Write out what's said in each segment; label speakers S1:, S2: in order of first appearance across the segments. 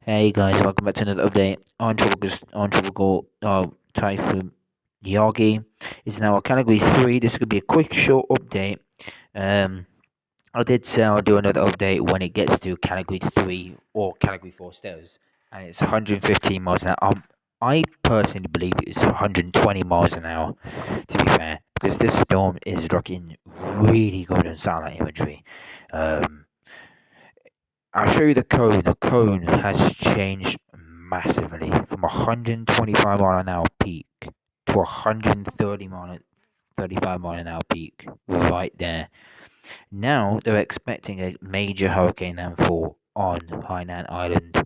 S1: Hey guys, welcome back to another update on tropical typhoon Yagi. It's now a category 3. This could be a quick short update. Um I did say I'll do another update when it gets to category 3 or category 4 stairs, and it's 115 miles an hour. I personally believe it's 120 miles an hour, to be fair, because this storm is looking really good on satellite imagery. Um I'll show you the cone. The cone has changed massively from 125 mile an hour peak to 35 mile an hour peak right there. Now they're expecting a major hurricane landfall on Hainan Island,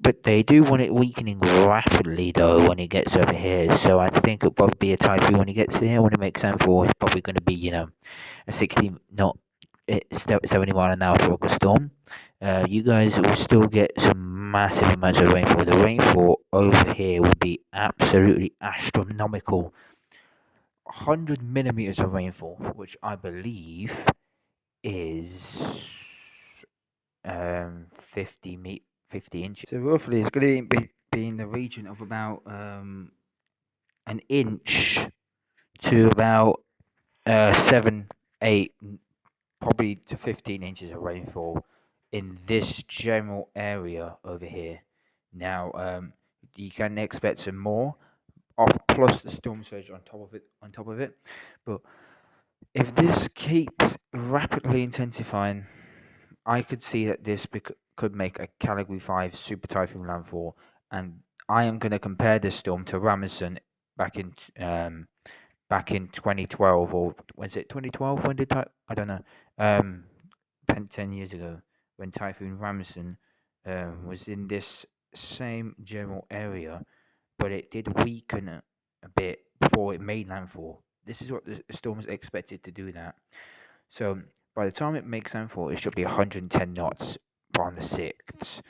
S1: but they do want it weakening rapidly though when it gets over here. So I think it'll probably be a typhoon when it gets here. When it makes landfall, it's probably going to be a 60 knot, 70 mile an hour tropical storm. You guys will still get some massive amounts of rainfall. The rainfall over here will be absolutely astronomical. 100 millimeters of rainfall, which I believe is 50 inches. So roughly, it's going to be in the region of about an inch to about 7, 8, probably to 15 inches of rainfall in this general area over here. Now, you can expect some more, plus the storm surge on top of it. But if this keeps rapidly intensifying, I could see that this could make a Category 5 super typhoon landfall, and I am going to compare this storm to Ramazan back in um, back in 2012, or was it 2012? When did I don't know. 10 years ago, when Typhoon Ramazan was in this same general area, but it did weaken a bit before it made landfall. This is what the storm is expected to do that. So by the time it makes landfall, it should be 110 knots on the 6th.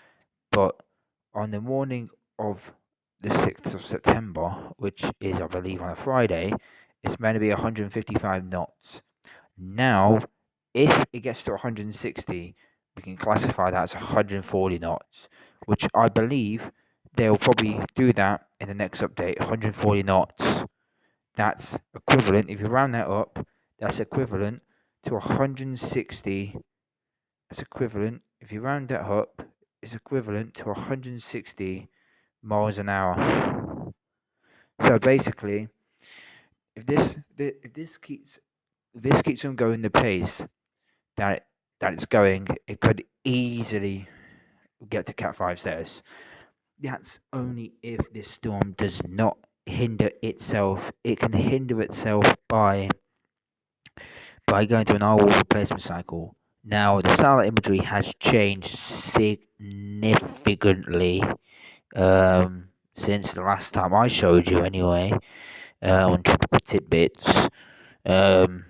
S1: But on the morning of the 6th of September, which is, I believe, on a Friday, it's meant to be 155 knots. Now, if it gets to 160, we can classify that as 140 knots, which I believe they'll probably do that in the next update. 140 knots. That's equivalent, if you round that up, that's equivalent to 160. That's equivalent, if you round that up, it's equivalent to 160 miles an hour. So basically, if this keeps on going the pace that it's going, it could easily get to Cat 5 status. That's only if this storm does not hinder itself. It can hinder itself by going through an oil replacement cycle. Now, the satellite imagery has changed significantly since the last time I showed you, anyway, on Tropical Tidbits. Um,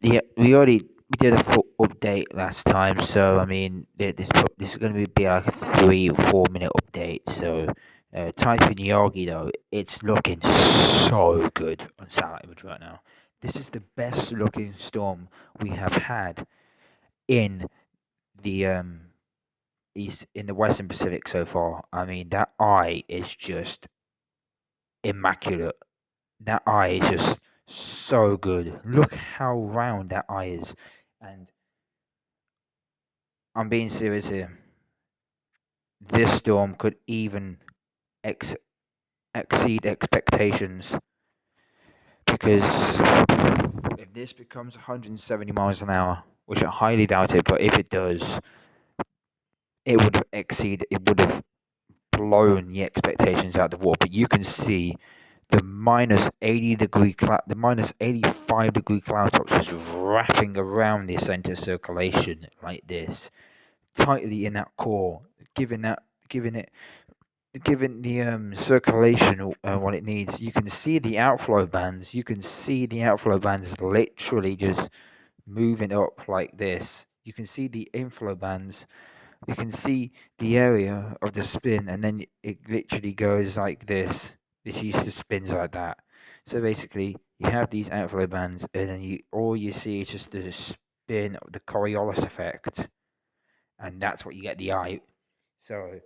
S1: yeah, we did a full update last time, so I mean, this is going to be like a 3 or 4 minute update. So, Typhoon Yagi though, it's looking so good on satellite imagery right now. This is the best looking storm we have had in the in the Western Pacific so far. I mean, that eye is just immaculate. That eye is just so good. Look how round that eye is, and I'm being serious here. This storm could even exceed expectations, because if this becomes 170 miles an hour, which I highly doubt it, but if it does, it would have blown the expectations out of the water. But you can see the minus 85 degree cloud tops just wrapping around the center circulation like this, tightly in that core, giving the circulation what it needs. You can see the outflow bands. You can see the outflow bands literally just moving up like this. You can see the inflow bands. You can see the area of the spin, and then it literally goes like this. It used to spins like that. So basically, you have these outflow bands, and then all you see is just the spin, the Coriolis effect, and that's what you get the eye. So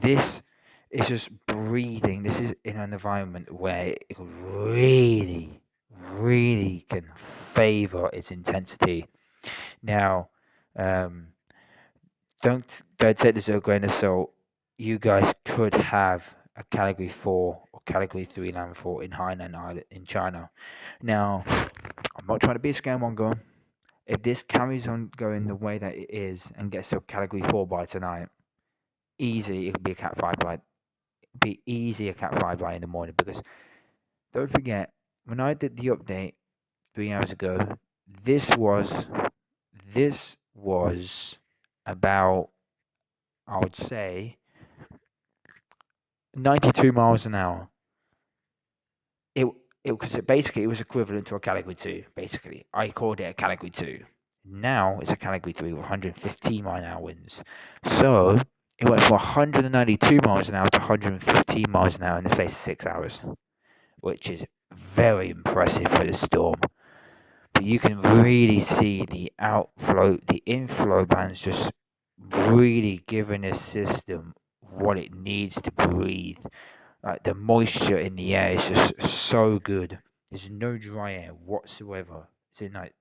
S1: this is just breathing. This is in an environment where it really, really can favor its intensity. Now, um, don't don't take this with a grain of salt. You guys could have a Category 4 or Category 3 landfall in Hainan Island in China. Now, I'm not trying to be a scaremonger. If this carries on going the way that it is and gets to a Category 4 by tonight, easy, it could be a Cat 5 by. Be easy a Cat 5 by in the morning, because don't forget, when I did the update 3 hours ago, this was this was about, I would say, 92 miles an hour. It because basically it was equivalent to a Category 2. Basically, I called it a Category 2. Now it's a Category 3 with 115 mile an hour winds. So it went from 192 miles an hour to 115 miles an hour in the space of 6 hours, which is very impressive for the storm. But you can really see the outflow, the inflow bands just really giving the system what it needs to breathe. Like the moisture in the air is just so good. There's no dry air whatsoever. It's in like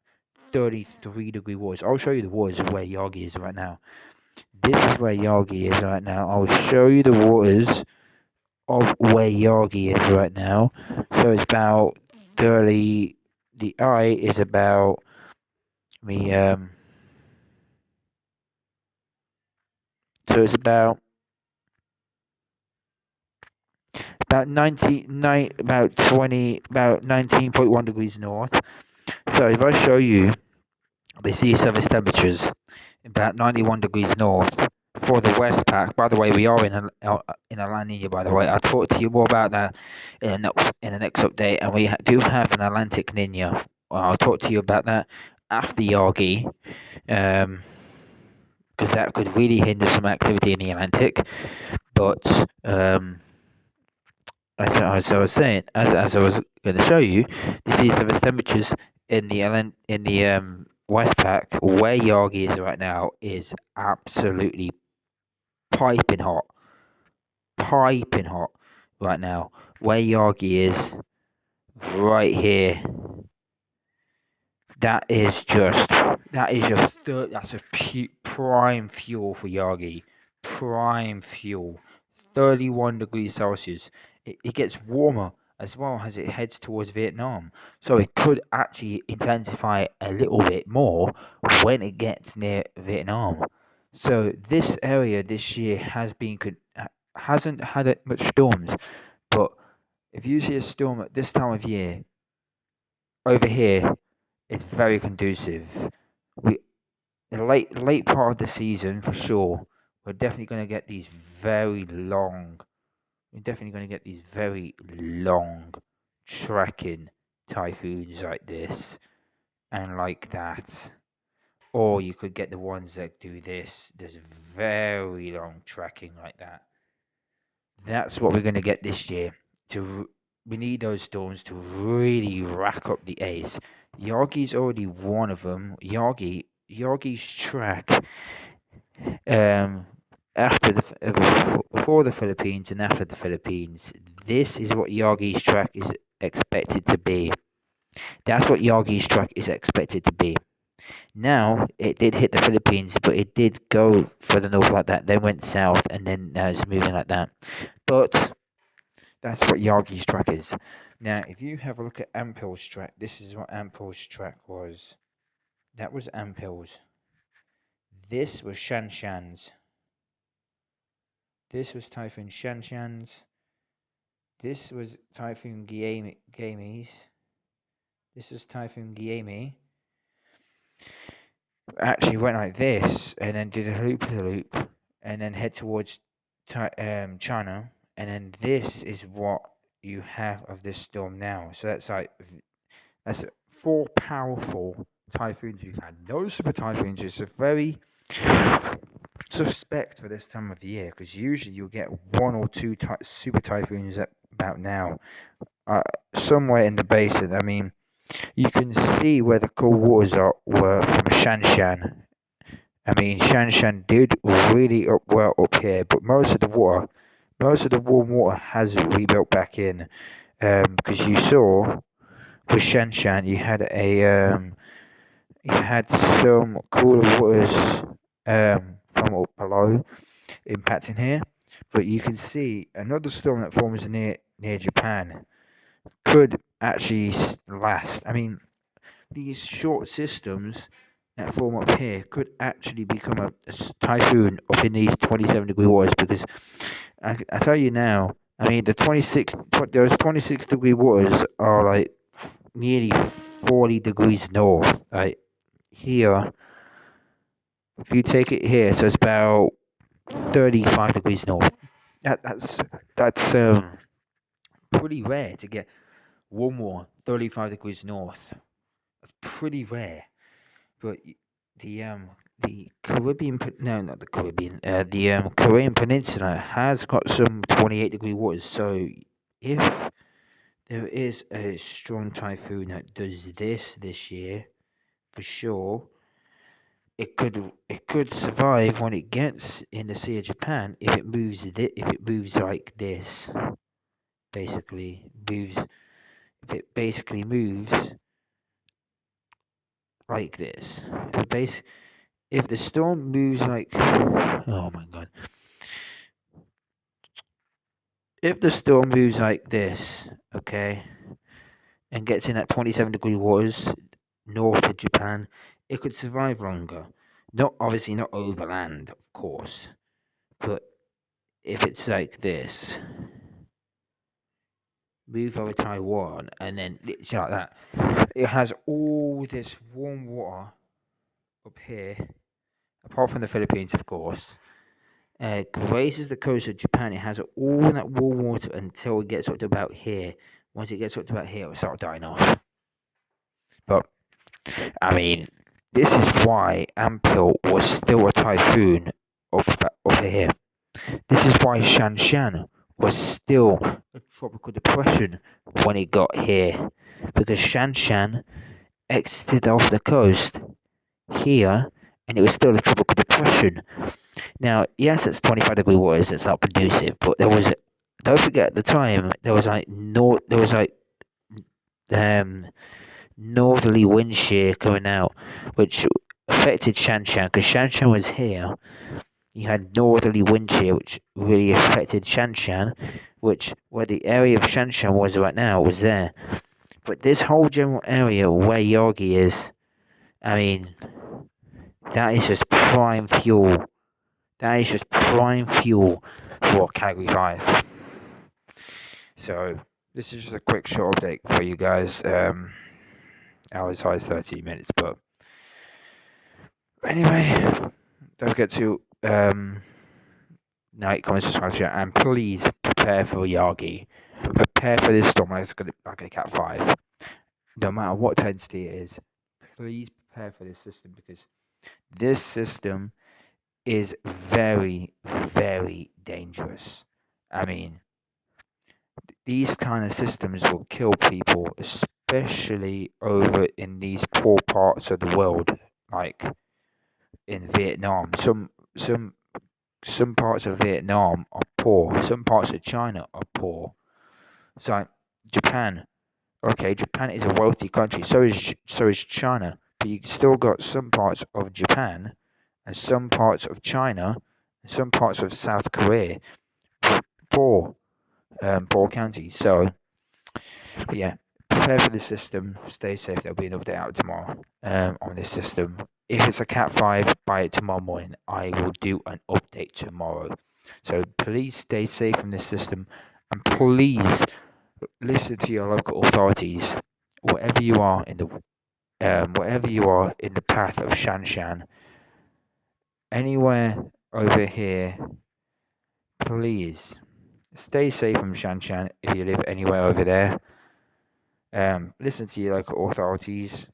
S1: 33-degree waters. I'll show you the waters where Yagi is right now. This is where Yagi is right now. I'll show you the waters of where Yagi is right now. So it's about 30. The eye is about me. So it's about 19.1 degrees north. So if I show you the sea surface temperatures, about 91 degrees north for the Westpac. By the way, we are in a La Nina. By the way, I'll talk to you more about that in the next update. And we do have an Atlantic Nina. I'll talk to you about that after Yagi, because that could really hinder some activity in the Atlantic. But as I was saying, as I was going to show you, the sea surface temperatures in the Westpac, where Yagi is right now, is absolutely piping hot, right now. Where Yagi is right here, that is just that's a prime fuel for Yagi, prime fuel. 31 degrees Celsius. It gets warmer as well as it heads towards Vietnam. So it could actually intensify a little bit more when it gets near Vietnam. So this area this year hasn't had much storms, but if you see a storm at this time of year over here, it's very conducive. We the late part of the season for sure. We're definitely going to get these very long We're definitely going to get these very long tracking typhoons like this and like that. Or you could get the ones that do this. There's very long tracking like that. That's what we're going to get this year. We need those storms to really rack up the ace. Yagi's already one of them. Yagi's track um, after before the Philippines and after the Philippines. This is what Yagi's track is expected to be. That's what Yagi's track is expected to be. Now it did hit the Philippines, but it did go further north like that. Then went south, and then now it's moving like that. But that's what Yagi's track is. Now, if you have a look at Ampil's track, this is what Ampil's track was. That was Ampil's. This was Shanshan's. This was Typhoon Shanshan's. This was Typhoon Gaime's. This was Typhoon Gaime. Actually went like this, and then did a loop, and then head towards China. And then this is what you have of this storm now. So that's 4 powerful typhoons we've had. No super typhoons. It's a very suspect for this time of the year, because usually you'll get 1 or 2 super typhoons about now, somewhere in the basin. I mean, you can see where the cold waters were from Shanshan I mean, Shanshan did really up well up here, but most of the warm water has rebuilt back in. Because you saw with Shanshan, you had some cooler waters from up below impacting here, but you can see another storm that forms near Japan could actually last. I mean, these short systems that form up here could actually become a typhoon up in these 27-degree waters because I tell you now, I mean, those 26-degree waters are like nearly 40 degrees north. Like here, if you take it here, so it's about 35 degrees north. That's pretty rare to get one more 35 degrees north. That's pretty rare. But the um the Caribbean, no, not the Caribbean, the Korean Peninsula has got some 28-degree waters. So if there is a strong typhoon that does this year, for sure, it could survive when it gets in the Sea of Japan if it moves like this, basically moves if it basically moves like this. If the storm moves like, oh my god, if the storm moves like this, okay, and gets in at 27-degree waters north of Japan, it could survive longer. Not obviously not overland, of course, but if it's like this, move over Taiwan, and then it's like that. It has all this warm water up here, apart from the Philippines, of course. Grazes the coast of Japan. It has all that warm water until it gets up to about here. Once it gets up to about here, it will start dying off. But I mean, this is why Ampil was still a typhoon over here. This is why Shanshan was still a tropical depression when it got here, because Shanshan exited off the coast here, and it was still a tropical depression. Now, yes, it's 25-degree waters. It's not conducive, but don't forget at the time there was um northerly wind shear coming out, which affected Shanshan because Shanshan was here. You had northerly wind shear, which really affected Shanshan, which where the area of Shanshan was right now was there. But this whole general area where Yagi is, I mean, that is just prime fuel. That is just prime fuel for Category 5. So, this is just a quick short update for you guys. Hour as high as 30 minutes, but anyway, don't forget to like, comment, subscribe, share, and please prepare for Yagi. Prepare for this storm like a Cat 5. No matter what intensity it is, please prepare for this system because this system is very, very dangerous. I mean, these kind of systems will kill people, especially over in these poor parts of the world, like in Vietnam. Some parts of Vietnam are poor. Some parts of China are poor. So Japan, okay, Japan is a wealthy country. So is China. But you still got some parts of Japan, and some parts of China, and some parts of South Korea, poor, poor counties. So yeah, prepare for the system. Stay safe. There'll be an update out tomorrow on this system. If it's a Cat 5, buy it tomorrow morning. I will do an update tomorrow. So please stay safe from this system, and please listen to your local authorities. Wherever you are in the path of Shanshan, anywhere over here, please stay safe from Shanshan if you live anywhere over there. Listen to your local authorities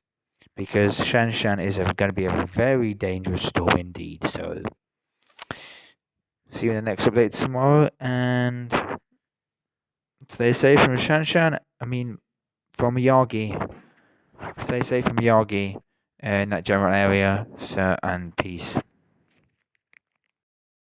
S1: because Shanshan is going to be a very dangerous storm indeed. So, see you in the next update tomorrow and stay safe from Shanshan. I mean, from Yagi. Stay safe from Yagi in that general area. So, and peace.